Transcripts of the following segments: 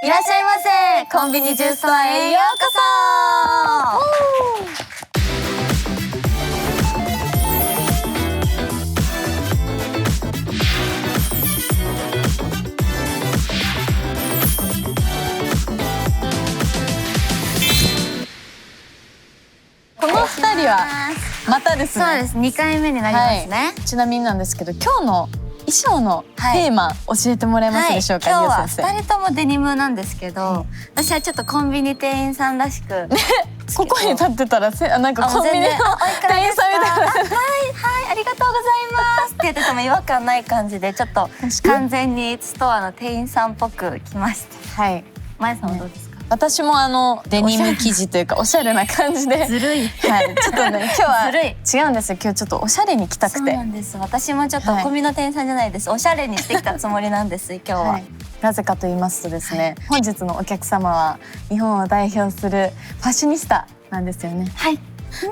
いらっしゃいませ。コンビニジューストアへようここの2人はまたですね。そうです。2回目になりますね。ちなみになんですけど、今日の衣装のテーマ、教えてもらえますでしょうか。今日はりお先生2人ともデニムなんですけど、私はちょっとコンビニ店員さんらしくここに立ってたらなんかコンビニのおいくら店員ですか。さんみたいな。はいありがとうございますって言ってても違和感ない感じで、ちょっと完全にストアの店員さんっぽく来ました。はい。まやさんはどうですか。私もデニム生地というかおしゃれな感じで。ずるい。はい。ちょっとね今日はずるい違うんですよ。今日ちょっとおしゃれに着たくて。そうなんです。私もちょっとコンビニの店員さんじゃないです。おしゃれにしてきたつもりなんです今日は。はい、なぜかと言いますとですね、本日のお客様は日本を代表するファッショニスタなんですよね。はい。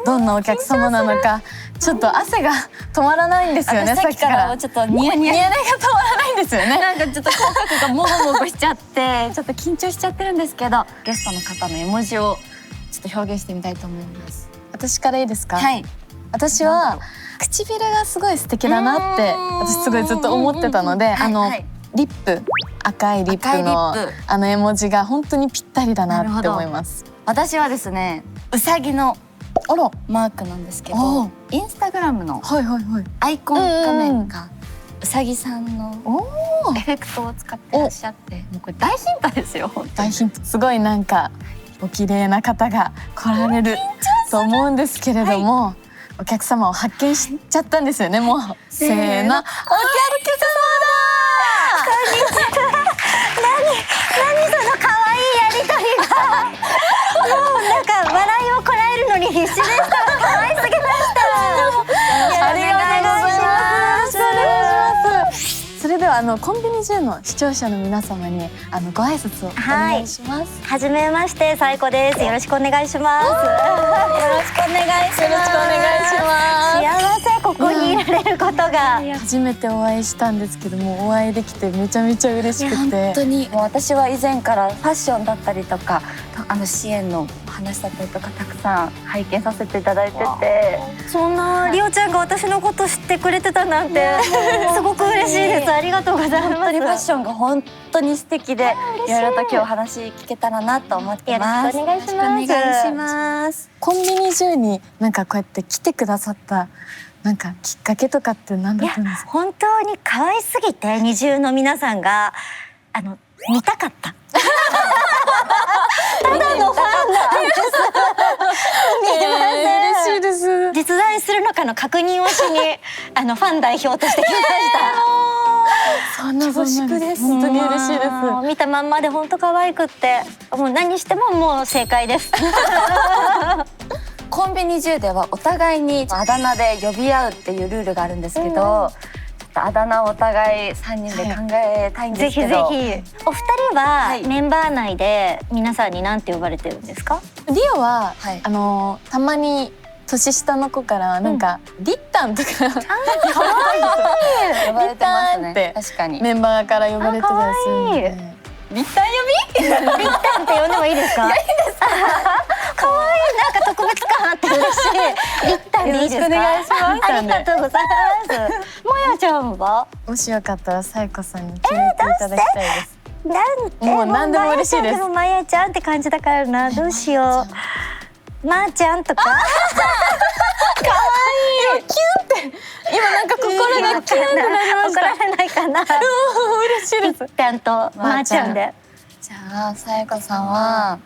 どんなお客様なのか、ちょっと汗が止まらないんですよね。さっきからちょっとニヤニヤが止まらないんですよね。なんかちょっと口角がもごもごしちゃってちょっと緊張しちゃってるんですけど、ゲストの方の絵文字をちょっと表現してみたいと思います。私からいいですか。はい。私は唇がすごい素敵だなって私すごいずっと思ってたので、リップ、赤いリップの絵文字が本当にぴったりだなって思います。私はですね、うさぎのマークなんですけど、インスタグラムのアイコン画面がうさぎさんのエフェクトを使ってらっしゃって、もうこれ大ヒントですよ。大ヒント。すごいなんかお綺麗な方が来られると思うんですけれども、お客様を発見しちゃったんですよね。もうせーの、お客様だ。何その可愛いやりとりがもうなんか笑いをこらえるのに必死でした。可愛すぎました。ありがとうございます。それではコンビニ10の視聴者の皆様にご挨拶をお願いします。はじめまして、さいこです。よろしくお願いします。よろしくお願いします。よろしくお願いします。幸せ、ここにいられることが。初めてお会いしたんですけども、お会いできてめちゃめちゃ嬉しくて。本当にもう私は以前からファッションだったりとか支援の話だったりとかたくさん拝見させていただいてて、そんなりおちゃんが私のこと知ってくれてたなんてすごく嬉しいです。ありがとうございます。本当にファッションが本当に素敵で、いろいろと今日お話聞けたらなと思ってます。よろしくお願いします。よろしくお願いします。コンビニ10になんかこうやって来てくださったなんかきっかけとかって何だったんですか。本当に可愛すぎて、二重の皆さんが見たかった。ただのファンなんです。嬉しいです。実在するのかの確認をしにファン代表として来ました。そんな恐縮です。本当に嬉しいです。見たまんまで本当可愛くって、もう何してももう正解です。コンビニ10ではお互いにあだ名で呼び合うっていうルールがあるんですけど、あだ名をお互い3人で考えたいんですけど、ぜひぜひ。お二人はメンバー内で皆さんに何て呼ばれてるんですか。リオは、たまに年下の子からなんか、リッタンとか可愛い呼ばれてますね。確かにメンバーから呼ばれてたりするんで。リッタン呼び？リッタンって呼んでもいいですか。いいですか。可愛い、なんか特別感あって嬉しい。リッタンでいいですか。よろしくお願いします。ありがとうございます。もやちゃんはもしよかったらさいこさんに決めていただきたいです。もう何でも嬉しいです。もまやちゃんって感じだからな。どうしよう。まーちゃんとか。可愛い。キュンって今なんか心がキュンってなりました。怒られないかな。嬉しいです。リッタンとまーちゃんで。じゃあさやこさんは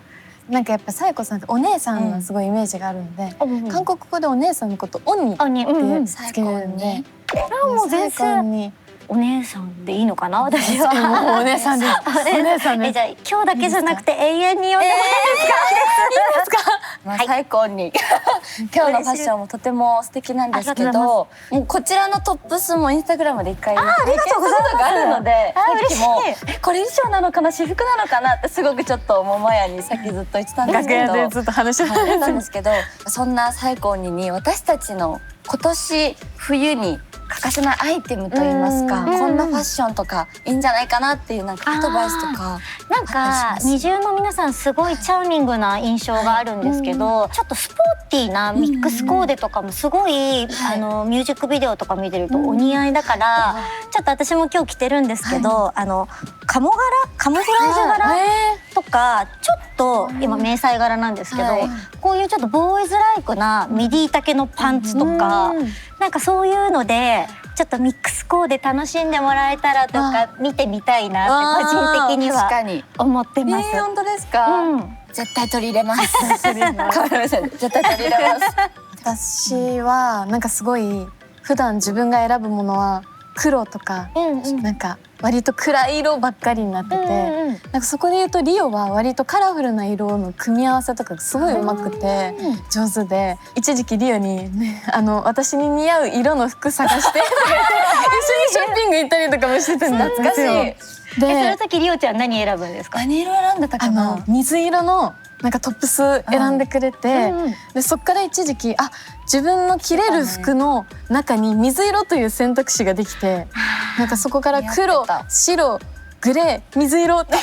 なんかやっぱさやこさんってお姉さんのすごいイメージがあるんで、韓国語でお姉さんのことオニってつけるんで、もう全然お姉さんでいいのかな。私はもうお姉さんです。お姉さんです。じゃあ今日だけじゃなくて永遠に呼んでもいいですか。最高に今日のファッションもとても素敵なんですけど、もうこちらのトップスもインスタグラムで一回拝見したことがあるので、さっきもこれ衣装なのかな私服なのかなってすごくちょっともまやにさっきずっと言ってたんですけど、楽屋でずっと話してたんですけど、そんな最高に私たちの今年冬に欠かせないアイテムといいますか、うんこんなファッションとかいいんじゃないかなっていうなんかアドバイスとかなんか二重の皆さんすごいチャーミングな印象があるんですけど、ちょっとスポーティーなミックスコーデとかもすごい、ミュージックビデオとか見てるとお似合いだから、ちょっと私も今日着てるんですけど、カモフラージュ柄とかちょっと今迷彩柄なんですけど、こういうちょっとボーイズライクなミディ丈のパンツとか、なんかそういうのでちょっとミックスコーデ楽しんでもらえたらとか見てみたいなって個人的には思ってます。本当ですか、絶対取り入れます絶対取り入れます私はなんかすごい普段自分が選ぶものは黒とか、なんか割と暗い色ばっかりになってて、なんかそこで言うとリオは割とカラフルな色の組み合わせとかがすごい上手くて上手で、一時期リオに、ね、私に似合う色の服探して一緒にショッピング行ったりとかもしてたんですよ。懐かしい。その時リオちゃん何選ぶんですか？何色選んでたかな。水色のなんかトップス選んでくれて、でそっから一時期自分の着れる服の中に水色という選択肢ができて、なんかそこから黒、白、グレー、水色ってなっ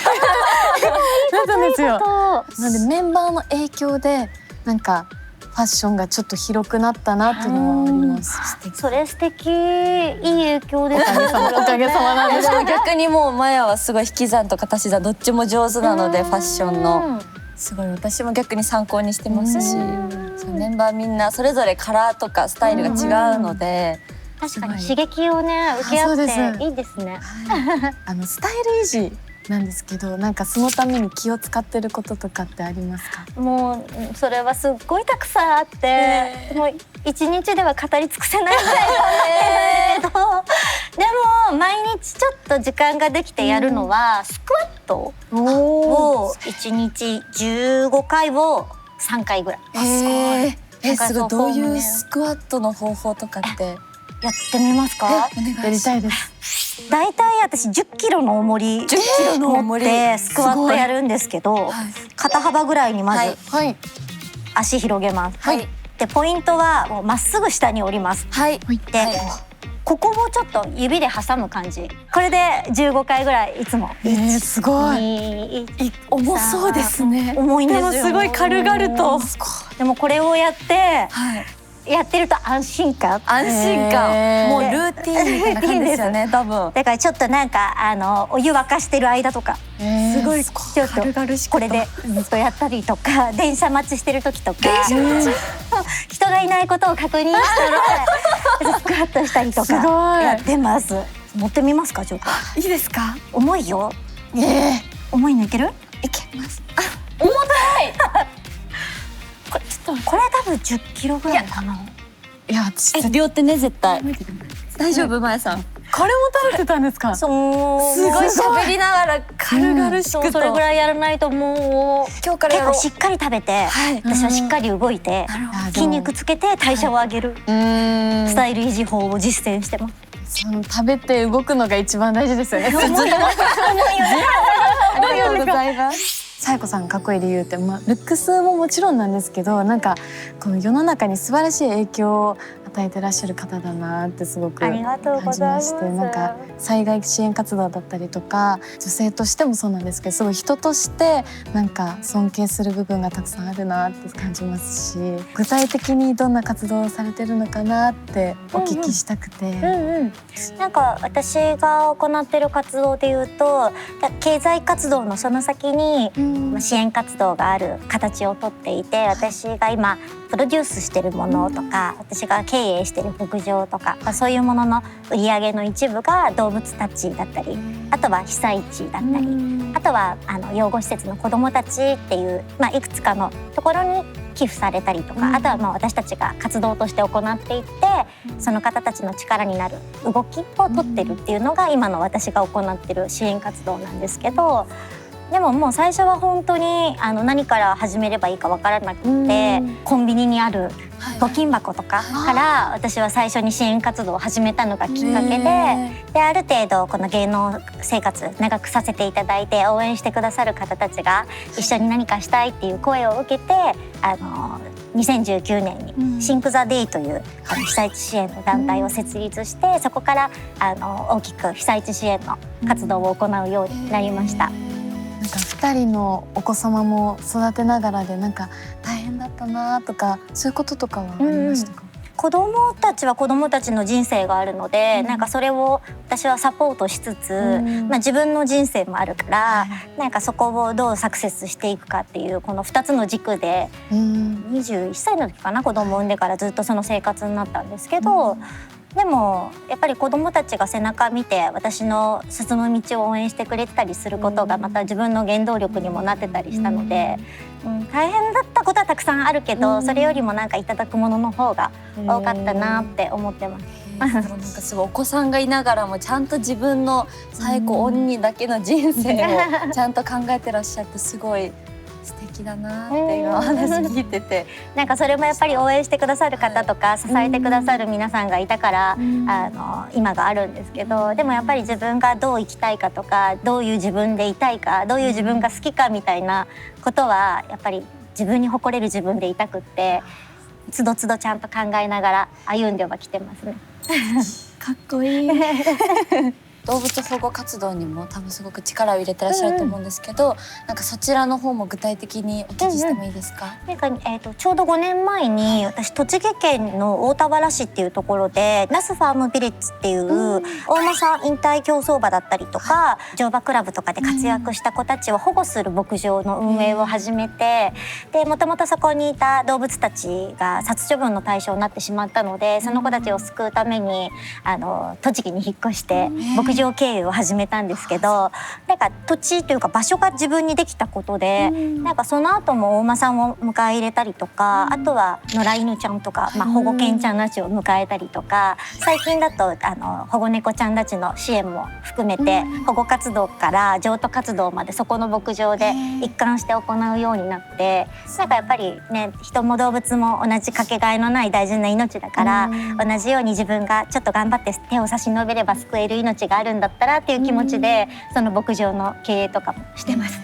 たんですよ。なのでメンバーの影響でなんかファッションがちょっと広くなったなっていうのはあります。それ素敵、いい影響ですね。おかげさまなんです。でも逆にもうマヤはすごい引き算とか足し算どっちも上手なのでファッションの。すごい私も逆に参考にしてますし、そうメンバーみんなそれぞれカラーとかスタイルが違うので、確かに刺激をね受け合っていいですね。スタイル維持なんですけど、なんかそのために気を使ってることとかってありますか？もうそれはすっごいたくさんあって、もう一日では語り尽くせないぐらいなんですけど、でも毎日ちょっと時間ができてやるのはスクワットを1日15回を3回ぐらい。すごい。どういうスクワットの方法とかってやってみますか？やりたいです。だいたい私10キロの重り持ってスクワットやるんですけど、肩幅ぐらいにまず足広げます。でポイントはもうまっすぐ下に降ります。でここをちょっと指で挟む感じ。これで15回ぐらいいつも。すごい。重そうですね。重いんですよ。すごい軽々と。でもこれをやってやってると安心感。もうルーティンみたいな感じですよね。多分。だからちょっとなんかお湯沸かしてる間とか、すごいちょっとこれでずっとやったりとか、電車待ちしてる時とか、人がいないことを確認してスクワットしたりとかやってます。持ってみますかちょっと。いいですか？重いよ。重いのいける？いけます。重たい。これ多分10キロぐらいかな。いや、両手ね絶対。大丈夫、まやさん。これも食べてたんですか？すごい喋りながら軽々しくと。それぐらいやらないともう今日から結構しっかり食べて、私はしっかり動いて筋肉つけて代謝を上げるスタイル維持法を実践してます。食べて動くのが一番大事ですよね。ありがとうございます。さやこさんがかっこいい理由って、ルックスももちろんなんですけど、なんかこの世の中に素晴らしい影響を与えてらっしゃる方だなってすごく感じまして、なんか災害支援活動だったりとか、女性としてもそうなんですけど、すごい人としてなんか尊敬する部分がたくさんあるなって感じますし、具体的にどんな活動をされてるのかなってお聞きしたくて。なんか私が行ってる活動でいうと、経済活動のその先に支援活動がある形をとっていて、私が今プロデュースしてるものとか、私が経営してる牧場とか、そういうものの売り上げの一部が動物たちだったり、あとは被災地だったり、あとは養護施設の子どもたちっていう、いくつかのところに寄付されたりとか、あとは私たちが活動として行っていって、その方たちの力になる動きをとってるっていうのが今の私が行ってる支援活動なんですけど、でももう最初は本当に何から始めればいいか分からなくて、コンビニにある募金箱とかから私は最初に支援活動を始めたのがきっかけで、ある程度この芸能生活長くさせていただいて応援してくださる方たちが一緒に何かしたいっていう声を受けて2019年にシンク・ザ・デイという被災地支援の団体を設立して、そこから大きく被災地支援の活動を行うようになりました。なんか2人のお子様も育てながらでなんか大変だったなとかそういうこととかはありましたか？子供たちは子供たちの人生があるので、なんかそれを私はサポートしつつ、自分の人生もあるから、なんかそこをどうサクセスしていくかっていうこの2つの軸で、21歳の時かな、子供を産んでからずっとその生活になったんですけど、でもやっぱり子供たちが背中見て私の進む道を応援してくれてたりすることがまた自分の原動力にもなってたりしたので、大変だったことはたくさんあるけど、それよりもなんかいただくものの方が多かったなって思ってます。なんかすごいお子さんがいながらもちゃんと自分の最高オンにだけの人生をちゃんと考えてらっしゃってすごい素敵だなって今話聞いてて、なんかそれもやっぱり応援してくださる方とか支えてくださる皆さんがいたから今があるんですけど、でもやっぱり自分がどう生きたいかとか、どういう自分でいたいか、どういう自分が好きかみたいなことはやっぱり自分に誇れる自分でいたくって、つどつどちゃんと考えながら歩んではきてますね。かっこいい。動物保護活動にも多分すごく力を入れてらっしゃると思うんですけど、なんかそちらの方も具体的にお聞きしてもいいですか？なんかちょうど5年前に私栃木県の大田原市っていうところで那須ファームビレッジっていう大政引退競走馬だったりとか乗馬クラブとかで活躍した子たちを保護する牧場の運営を始めて、でもともとそこにいた動物たちが殺処分の対象になってしまったので、その子たちを救うために栃木に引っ越して牧場経営を始めたんですけど、なんか土地というか場所が自分にできたことで、なんかその後も大間さんを迎え入れたりとか、あとは野良犬ちゃんとか、保護犬ちゃんたちを迎えたりとか、最近だと保護猫ちゃんたちの支援も含めて保護活動から譲渡活動までそこの牧場で一貫して行うようになって、なんかやっぱりね、人も動物も同じかけがえのない大事な命だから、同じように自分がちょっと頑張って手を差し伸べれば救える命があるんだったらっていう気持ちで、その牧場の経営とかもしてます。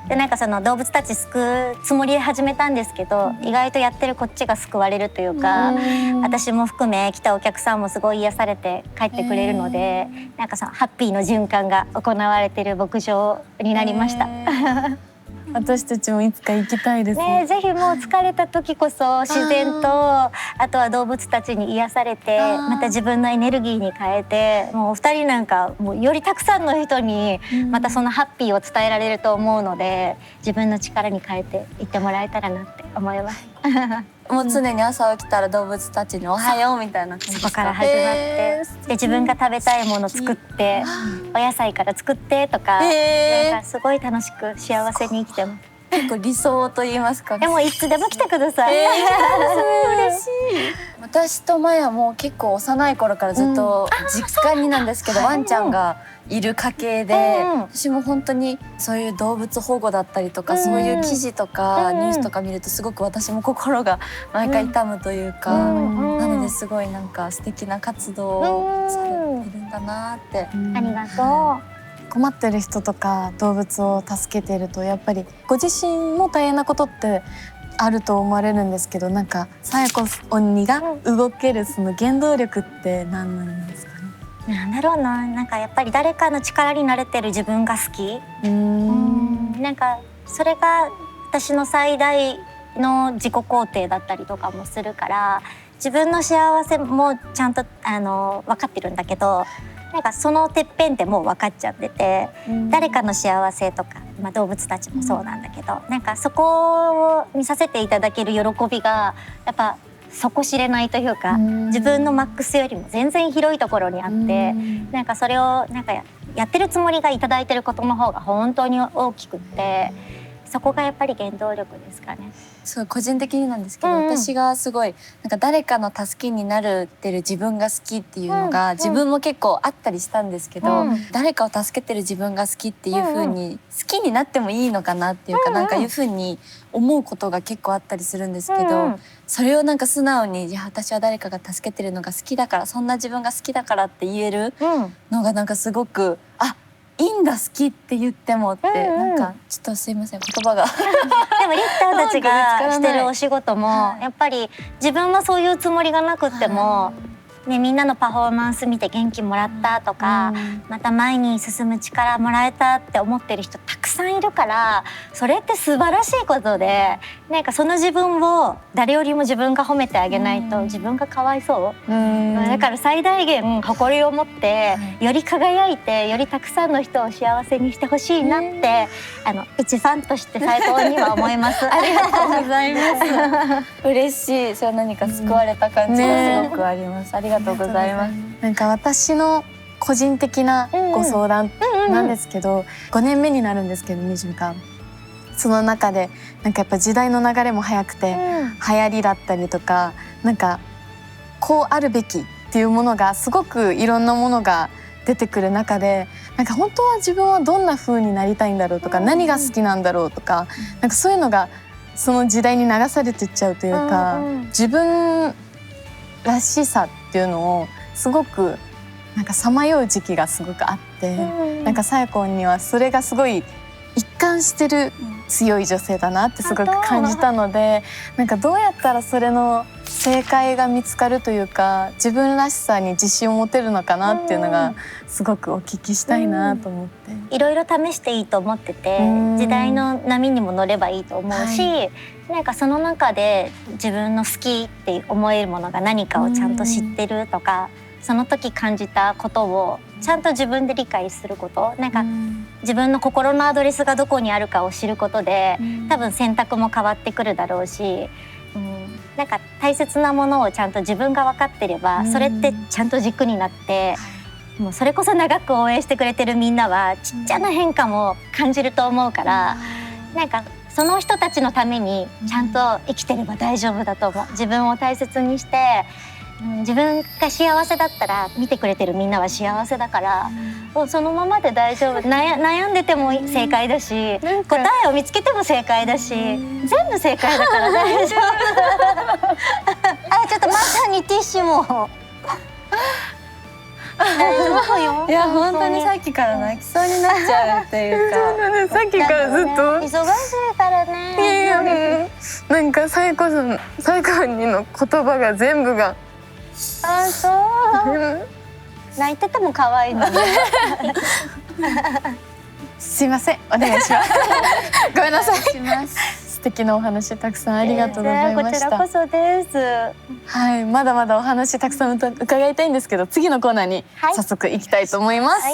でなんかその動物たち救うつもりで始めたんですけど、意外とやってるこっちが救われるというか、私も含め来たお客さんもすごい癒されて帰ってくれるので、なんかそのハッピーの循環が行われてる牧場になりました。私たちもいつか行きたいですね。ぜひもう疲れた時こそ自然とあとは動物たちに癒されて、また自分のエネルギーに変えて、もうお二人なんかもうよりたくさんの人にまたそのハッピーを伝えられると思うので、自分の力に変えていってもらえたらなって思います。もう常に朝起きたら動物たちにおはようみたいな感じですか？そこから始まって、で自分が食べたいもの作って、お野菜から作ってとか、なんかすごい楽しく幸せに生きてます。結構理想と言いますか。でもいつでも来てください。嬉しい。私とマヤも結構幼い頃からずっと実家になんですけど、ワンちゃんがいる家系で、私も本当にそういう動物保護だったりとか、そういう記事とかニュースとか見るとすごく私も心が毎回痛むというか、なのですごいなんか素敵な活動をされてるんだなって。ありがとう。困ってる人とか動物を助けているとやっぱりご自身も大変なことってあると思われるんですけど、なんかさやこ鬼が動けるその原動力って何なんですかね？なんだろうな、なんかやっぱり誰かの力になれてる自分が好き。なんかそれが私の最大の自己肯定だったりとかもするから、自分の幸せもちゃんと分かってるんだけど、なんかそのてっぺんってもう分かっちゃってて、誰かの幸せとか、動物たちもそうなんだけど、なんかそこを見させていただける喜びがやっぱ底知れないというか、自分のマックスよりも全然広いところにあって、なんかそれをなんかやってるつもりがいただいてることの方が本当に大きくって、そこがやっぱり原動力ですかね。すごい個人的になんですけど、私がすごいなんか誰かの助けになるってる自分が好きっていうのが、自分も結構あったりしたんですけど、誰かを助けてる自分が好きっていう風に、好きになってもいいのかなっていうか、なんかいう風に思うことが結構あったりするんですけど、それをなんか素直に、いや私は誰かが助けてるのが好きだから、そんな自分が好きだからって言えるのがなんかすごくいいんだ好きって言ってもって、なんかちょっとすいません言葉がでもリッターたちがしてるお仕事もやっぱり自分はそういうつもりがなくっても、ね、みんなのパフォーマンス見て元気もらったとか、また前に進む力もらえたって思ってる人たくさんいるから、それって素晴らしいことで、なんかその自分を誰よりも自分が褒めてあげないと自分がかわいそう。だから最大限誇りを持ってより輝いてよりたくさんの人を幸せにしてほしいなって一ファンとして最高には思います。ありがとうございます嬉しい。それは何か救われた感じがすごくあります、ありがとうございます。なんか私の個人的なご相談なんですけど、5年目になるんですけど2週間、その中でなんかやっぱ時代の流れも早くて、流行りだったりとか、なんかこうあるべきっていうものがすごくいろんなものが出てくる中で、なんか本当は自分はどんな風になりたいんだろうとか、何が好きなんだろうとか、なんかそういうのがその時代に流されていっちゃうというか、自分らしさっていうのをすごくなんかさまよう時期がすごくあって、なんかさやこにはそれがすごい一貫してる強い女性だなってすごく感じたので、なんかどうやったらそれの正解が見つかるというか、自分らしさに自信を持てるのかなっていうのがすごくお聞きしたいなと思って、いろいろ試していいと思ってて、時代の波にも乗ればいいと思うし、なんかその中で自分の好きって思えるものが何かをちゃんと知ってるとか、その時感じたことをちゃんと自分で理解すること、なんか自分の心のアドレスがどこにあるかを知ることで、多分選択も変わってくるだろうし、なんか大切なものをちゃんと自分が分かってれば、それってちゃんと軸になって、もうそれこそ長く応援してくれてるみんなはちっちゃな変化も感じると思うから、なんかその人たちのためにちゃんと生きてれば大丈夫だと思う。自分を大切にして、自分が幸せだったら見てくれてるみんなは幸せだから、もうそのままで大丈夫。悩んでても正解だし、答えを見つけても正解だし、全部正解だから大丈夫。あ、ちょっとまさにティッシュも大丈夫よ。いや本当にさっきから泣きそうになっちゃうっていうかさっきからずっと忙しいからね。いやもうなんかさやこさん、さやこにの言葉が全部があ、そう泣いてても可愛いのに。すいません、お願いします。ごめんなさい。します素敵なお話たくさんありがとうございました。こちらこそです。はい、まだまだお話たくさん伺いたいんですけど、次のコーナーに早速行きたいと思います。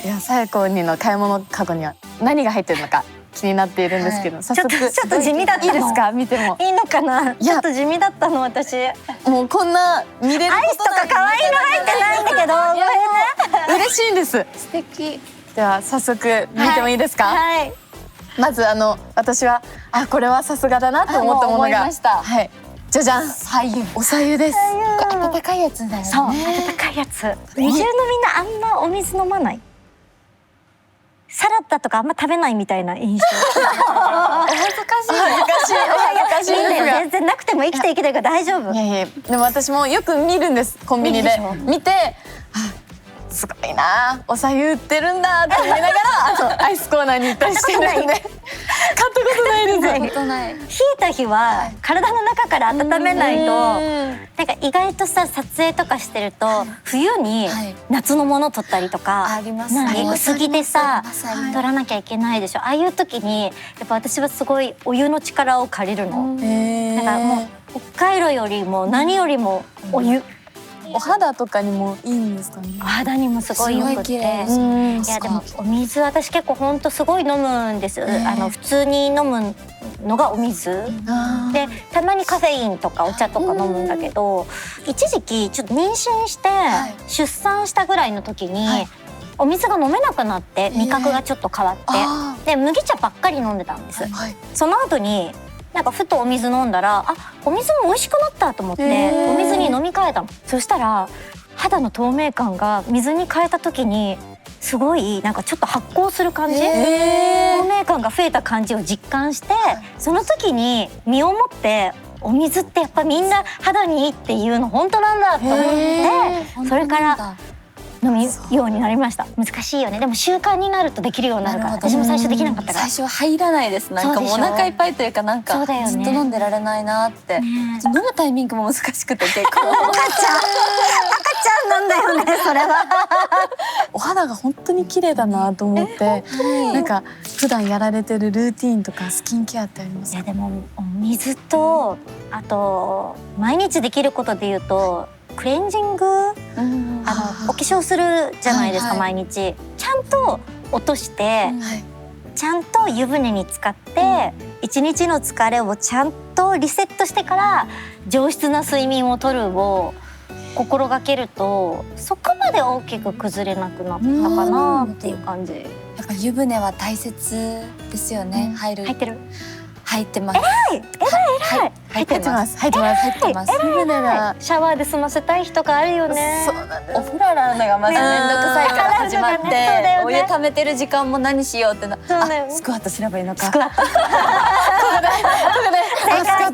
いや、さやこにの買い物カゴには何が入ってるのか気になっているんですけど、早速ちょっと地味だったの。いいですか、見てもいいのかな。ちょっと地味だったの私。もうこんな見れるアイスとか可愛いの入ってないんだけど、ごめんね。嬉しいんです。素敵。では早速見てもいいですか。はい。まず私はこれはさすがだなと思ったもの思いが、ました。はい、じゃじゃん、おさゆです。温かいやつだよね。そう、温かいやつ。二重のみんなあんまお水飲まない。サラダとかあんま食べないみたいな印象。お恥ずかしい。恥ずかしいいいんだよ、全然なくても生きていけるから大丈夫。いやいや、でも私もよく見るんです、コンビニで見て、すごいな、おさゆ売ってるんだって思いながらアイスコーナーに行ったりしてるんで買ったことないです。ことない。冷えた日は体の中から温めないと、なんか意外とさ、撮影とかしてると冬に夏のもの取ったりとか、あります何薄着でさあります取らなきゃいけないでしょ。ああいう時にやっぱ私はすごいお湯の力を借りるの。だからもう北海道よりも何よりもお湯。お肌とかにもいいんですかね。お肌にもすごいよくて、いやでもお水私結構ほんとすごい飲むんです。普通に飲むのがお水で、たまにカフェインとかお茶とか飲むんだけど、一時期ちょっと妊娠して出産したぐらいの時にお水が飲めなくなって味覚がちょっと変わって、で麦茶ばっかり飲んでたんです。その後になんかふとお水飲んだら、お水も美味しくなったと思ってお水に飲み換えたの。そしたら肌の透明感が水に変えた時にすごいなんかちょっと発光する感じ、透明感が増えた感じを実感して、その時に身をもってお水ってやっぱみんな肌にいいっていうの本当なんだと思って、それから飲むようになりました。難しいよね。でも習慣になるとできるようになるから。私も最初できなかったから。最初は入らないです。なんかもうお腹いっぱいというかなんかずっと飲んでられないなって。飲むタイミングも難しくて結構。赤ちゃんなんだよねそれは。お肌が本当に綺麗だなと思って、なんか普段やられてるルーティーンとかスキンケアってありますか？いやでも水とあと毎日できることで言うとクレンジング、お化粧するじゃないですか、毎日。ちゃんと落として、ちゃんと湯船に浸かって一日の疲れをちゃんとリセットしてから上質な睡眠をとるを心がけるとそこまで大きく崩れなくなったかなっていう感じ。やっぱ湯船は大切ですよね。入ってる。入ってます。偉い。入ってます。入ってます。湯船がシャワーで済ませたい人があるよね。そうなんです。お風呂洗うのがまず面倒くさいから始まって、お湯溜めてる時間も何しようってな。スクワットすればいいのか。スクワット。ス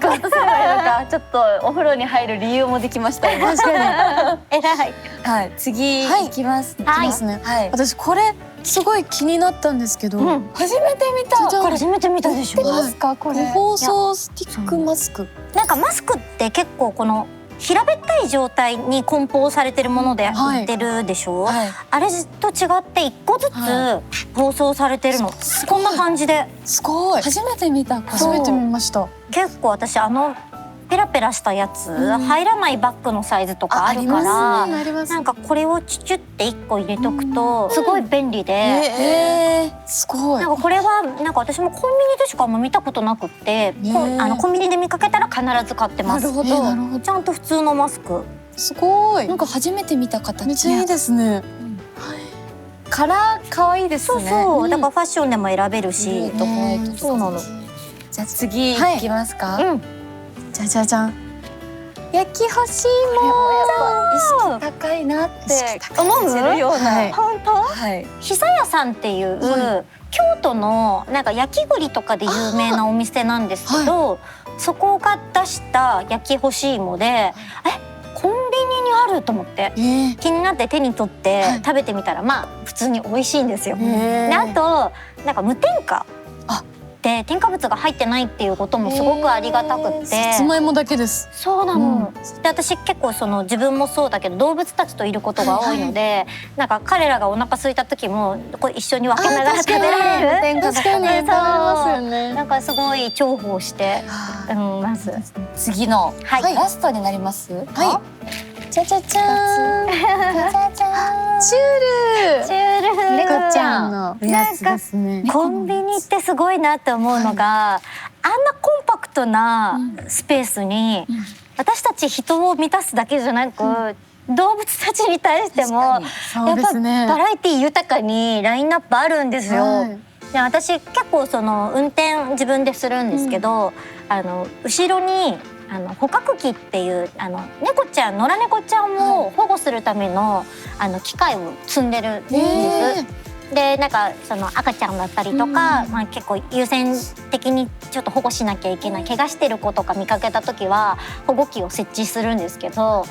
クワットすればいいのか。ちょっとお風呂に入る理由もできました。確かに。偉い。はい。次いきます。いきますね。私これすごい気になったんですけど、初めて見た。これ初めて見たでしょ。ますかこれ。個包装スティックマスク。なんかマスクって結構この平べったい状態に梱包されてるもので売ってるでしょ。あれと違って一個ずつ包装されてるの。こんな感じで。すごい。初めて見た。初めて見ました。結構私ペラペラしたやつ、入らないバッグのサイズとかあるから、なんかこれをチュチュって1個入れとくとすごい便利で、すごい。なんかこれはなんか私もコンビニでしかあんま見たことなくって、コンビニで見かけたら必ず買ってます。なるほど。ちゃんと普通のマスク。すごい。なんか初めて見た形。めっちゃいいですね。カラー可愛いですね。そう、だからファッションでも選べるし。そうなの。じゃあ次いきますか。じゃじゃじゃん。焼き干し芋。意識高いなって感じるような。本当？久屋さんっていう京都のなんか焼き栗とかで有名なお店なんですけど、そこが出した焼き干し芋で、コンビニにあると思って気になって手に取って食べてみたら、まあ普通に美味しいんですよ。であとなんか無添加で添加物が入ってないっていうこともすごくありがたくって。さつまいもだけです。そうなの。で私結構自分もそうだけど動物たちといることが多いので、なんか彼らがお腹空いた時もこう一緒に分けながら食べられる。確かに食べますよね。なんかすごい重宝してます。次のラストになります。じゃじゃじゃーん。じゃじゃじゃーん。チュール。猫ちゃんのやつですね。コンビニってすごいなって思うのが、あんなコンパクトなスペースに私たち人を満たすだけじゃなく、動物たちに対してもやっぱバラエティ豊かにラインナップあるんですよ。で私結構運転自分でするんですけど、後ろに捕獲器っていう猫ちゃん、野良猫ちゃんを保護するための機械を積んでるんです。でなんか赤ちゃんだったりとか、結構優先的にちょっと保護しなきゃいけない怪我してる子とか見かけた時は保護器を設置するんですけど、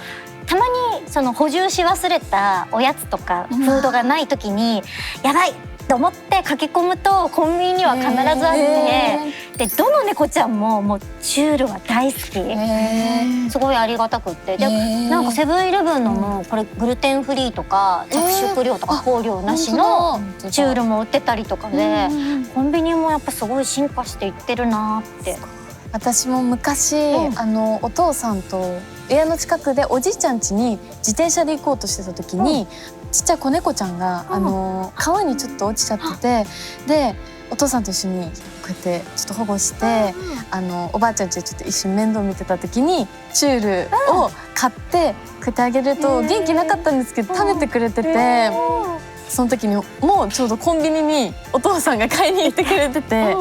たまに補充し忘れたおやつとかフードがない時にやばいと思って駆け込むとコンビニには必ずあって、でどの猫ちゃんももうチュールは大好き。すごいありがたくって、でなんかセブンイレブンのもこれグルテンフリーとか着色料とか香料なしのチュールも売ってたりとかで、コンビニもやっぱすごい進化していってるなって。私も昔お父さんと家の近くでおじいちゃん家に自転車で行こうとしてた時に、ちっちゃい子猫ちゃんが川にちょっと落ちちゃってて、でお父さんと一緒にこうやってちょっと保護して、おばあちゃんちでちょっと一緒に面倒見てた時にチュールを買ってこうやってあげると元気なかったんですけど食べてくれてて、その時にもうちょうどコンビニにお父さんが買いに行ってくれてて、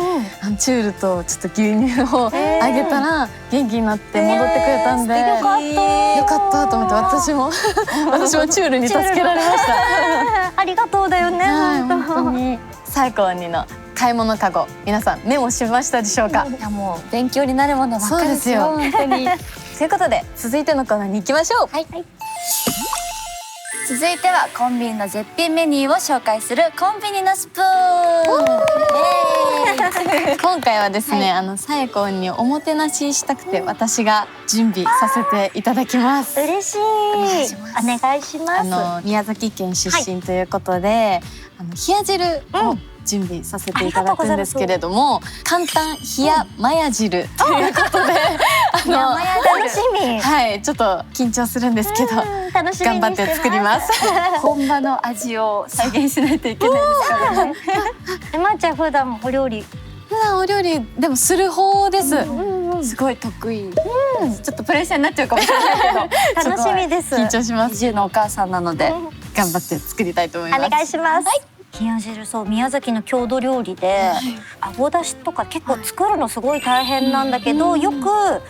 チュールとちょっと牛乳をあげたら元気になって戻ってくれたんで、よかったと思って、私もチュールに助けられました。ありがとうだよね。本当に最高にの買い物カゴ、皆さんメモしましたでしょうか？いやもう勉強になるものばっかりですよ。本当に。ということで続いてのコーナーに行きましょう。続いてはコンビニの絶品メニューを紹介するコンビニのスプーン。今回はですね、さえこんにおもてなししたくて私が準備させていただきます。嬉しい。お願いします。宮崎県出身ということで、冷や汁を準備させていただくんですけれども、簡単冷やマヤ汁ということで、楽しみ。はい、ちょっと緊張するんですけど、楽しみ頑張って作ります。本場の味を再現しないといけないですからね。まーちゃん普段お料理。普段お料理でもする方です。すごい得意。ちょっとプレッシャーになっちゃうかもしれないけど、楽しみです。緊張します。移住のお母さんなので頑張って作りたいと思います。お願いします。冷や汁、そう、宮崎の郷土料理で、あごだしとか結構作るのすごい大変なんだけど、よく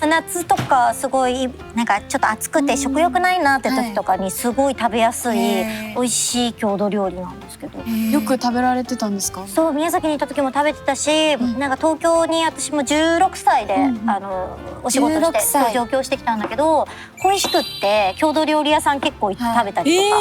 夏とかすごいなんかちょっと暑くて食欲ないなって時とかにすごい食べやすい美味しい郷土料理なんですけど。よく食べられてたんですか？そう、宮崎にいた時も食べてたし、なんか東京に私も16歳でお仕事してそう上京してきたんだけど、恋しくって郷土料理屋さん結構行って食べたりとか。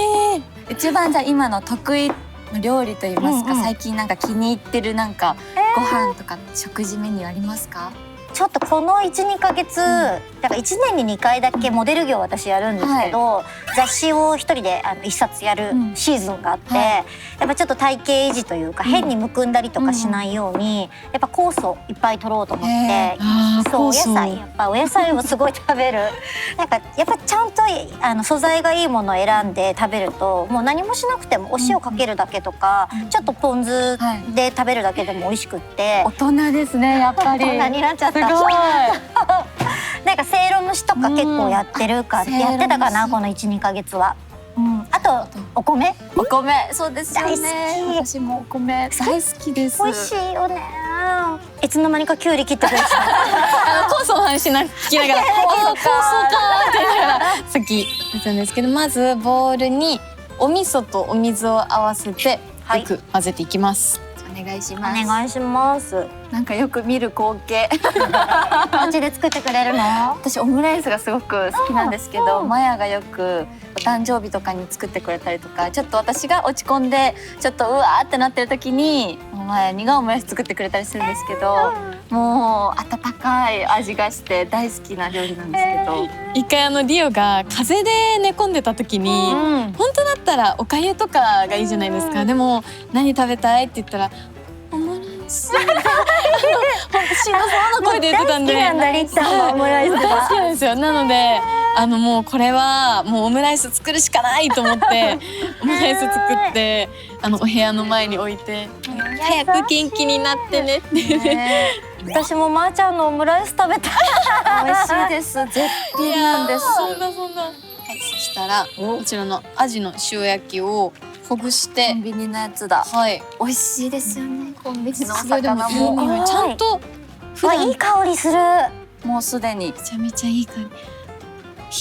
一番じゃあ今の得意の料理といいますか、最近なんか気に入ってるなんかご飯とか食事メニューありますか？ちょっとこの 1,2 ヶ月、だから1年に2回だけモデル業私やるんですけど、雑誌を一人で1冊やるシーズンがあって、やっぱちょっと体型維持というか、変にむくんだりとかしないように、やっぱ酵素いっぱい取ろうと思って、そうお野菜、やっぱお野菜をすごい食べる。なんかやっぱちゃんと素材がいいものを選んで食べると、もう何もしなくてもお塩かけるだけとか、ちょっとポン酢で食べるだけでも美味しくって、大人ですね、やっぱり。大人になっちゃった。なんかせいろ蒸しとか結構やってるか、やってたかなこの 1,2 ヶ月は。あとお米、そうですよね。私もお米大好きです。美味しいよね。いつの間にかきゅうり切ってくれた。酵素の話聞きながら酵素かって言いながらさっき言ったんですけど、まずボウルにお味噌とお水を合わせてよく混ぜていきます。お願いします。お願いします。なんかよく見る光景。お家で作ってくれるの？私オムライスがすごく好きなんですけど、マヤがよくお誕生日とかに作ってくれたりとか、ちょっと私が落ち込んでちょっとうわーってなってる時にマヤにがオムライス作ってくれたりするんですけど、もう温かい味がして大好きな料理なんですけど、一回リオが風邪で寝込んでた時に、本当だったらおかゆとかがいいじゃないですか。でも何食べたいって言ったらオムライス。本当しんどそうな声で言ってたんで。大好きなんだ、りっちゃんはオムライスが。大好きなんですよ。なのでもうこれはもうオムライス作るしかないと思ってオムライス作ってお部屋の前に置いて早く元気になってねって私もまーちゃんのオムライス食べたい。美味しいです。絶品なんです。そんな。はい、そしたらこちらのアジの塩焼きをほぐしてコンビニのやつだ。はい、美味しいですよね。コンビニのおすごいでも魚いい匂もい、ちゃんと普段いい香りする。もうすでにめちゃめちゃいい香り。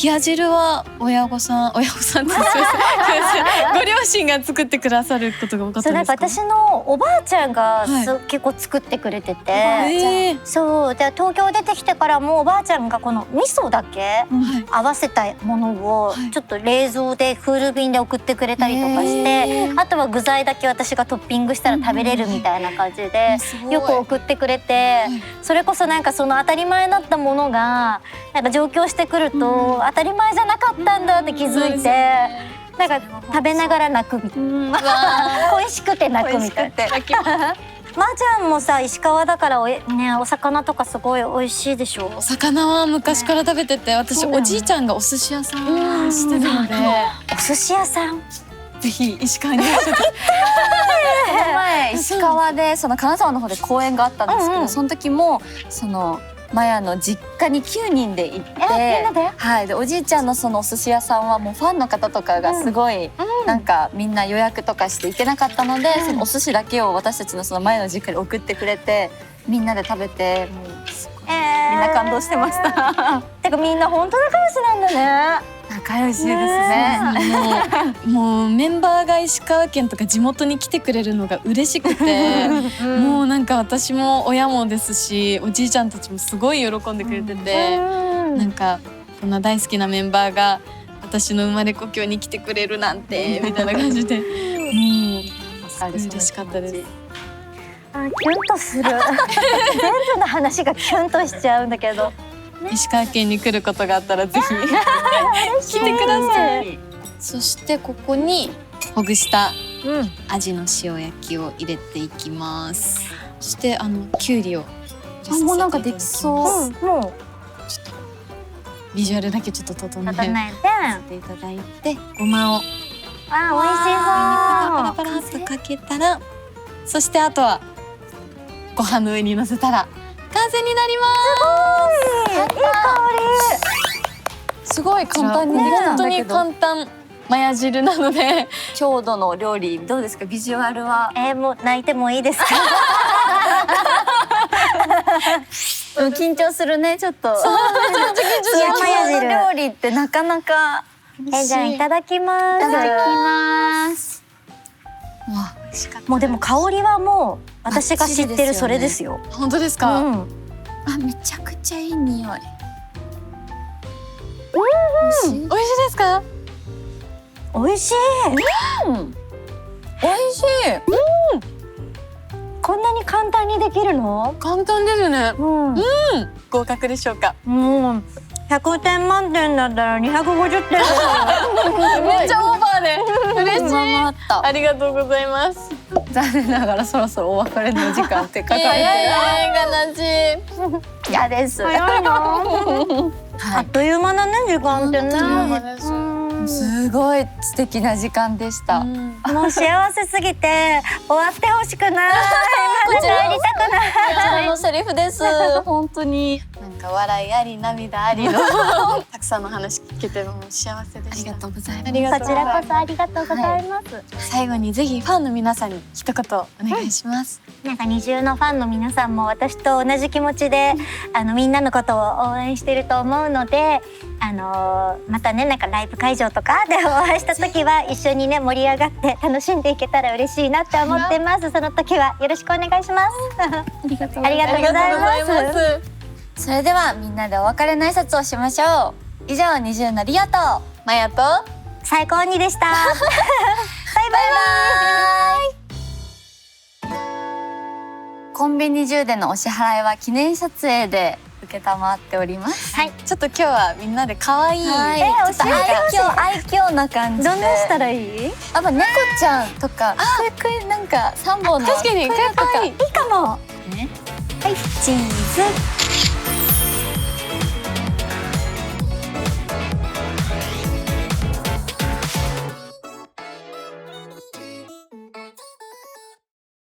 冷や汁は親御さんってすみませんご両親が作ってくださることが多かったんですか？私のおばあちゃんが結構作ってくれてて、そうで東京出てきてからもおばあちゃんがこの味噌だけ合わせたものをちょっと冷蔵でクール便で送ってくれたりとかして、あとは具材だけ私がトッピングしたら食べれるみたいな感じでよく送ってくれて、それこそなんかその当たり前だったものがなんか上京してくると当たり前じゃなかったんだって気づいて、なんか食べながら泣くみたいな。美味しくて泣くみたいな。まーちゃんもさ石川だからね、お魚とかすごい美味しいでしょ？お魚は昔から食べてて、私おじいちゃんがお寿司屋さんしてるので、お寿司屋さんぜひ石川にいらっしゃって。この前石川でその金沢の方で公演があったんですけど、その時もそのマヤの実家に9人で行って、はい、でおじいちゃんのそのお寿司屋さんはもうファンの方とかがすごい、なんかみんな予約とかして行けなかったので、そのお寿司だけを私たちのそのマヤの実家に送ってくれて、みんなで食べて、もうすごいみんな感動してました。てかみんな本当仲良しなんだね。仲良しですね。もうメンバーが石川県とか地元に来てくれるのが嬉しくて、もうなんか私も親もですし、おじいちゃんたちもすごい喜んでくれてて、なんかこんな大好きなメンバーが私の生まれ故郷に来てくれるなんてみたいな感じで、嬉しかったです。キュンとする。全部の話がキュンとしちゃうんだけど。石川県に来ることがあったらぜひ来てください。そしてここにほぐしたアジの塩焼きを入れていきます。そしてきゅうりをもうなんかできそう。もビジュアルだけちょっと整えう整ていただいて、ごまを美味しそう。パラパラっとかけたら、そしてあとはご飯の上に乗せたら完成になります。いい香すごい簡単にできた本当にんだけど。簡単マヤ汁なので郷土の料理どうですか、ビジュアルは。り。もう泣いてもいいですか？緊張するね、ちょっと。するマヤ汁料理ってなかなか。じゃあいただきます。いただきます。わ、美味しかった。もうでも香りはもう私が知ってるそれですよ。本当ですか？あ、めちゃくちゃいい匂い。美味しいですか？美味しい。美味しい。こんなに簡単にできるの？簡単ですね。合格でしょうか？もう100点満点だったら250点ですよ。めっちゃオーバーで嬉しい。あった。ありがとうございます。残念ながらそろそろお別れの時間って書かれてる。悲しい。嫌です。早いな。あっという間だね、時間ってね。すごい素敵な時間でした。もう幸せすぎて終わってほしくない。まだ帰りたくない。こちらのセリフです。本当に。なんか笑いあり涙ありのたくさんの話聞けてもう幸せでした。ありがとうございます。ありがとうこちらこそありがとうございます。最後にぜひファンの皆さんに一言お願いします。なんか二重のファンの皆さんも私と同じ気持ちでみんなのことを応援してると思うので、またね、なんかライブ会場とかでお会いした時は一緒にね盛り上がって楽しんでいけたら嬉しいなって思ってます。その時はよろしくお願いします。ありがとうございます。それではみんなでお別れの挨拶をしましょう。以上、20のリオとマヤと最高にでした。バイバイ。コンビニ10でのお支払いは記念撮影で承っております。はい。ちょっと今日はみんなで可愛い。はい。ちょっと愛嬌な感じで。どんなしたらいい？やっぱ猫ちゃんとか、クイなんか3本の確かに可愛い。いいかも。ね。はい、チーズ。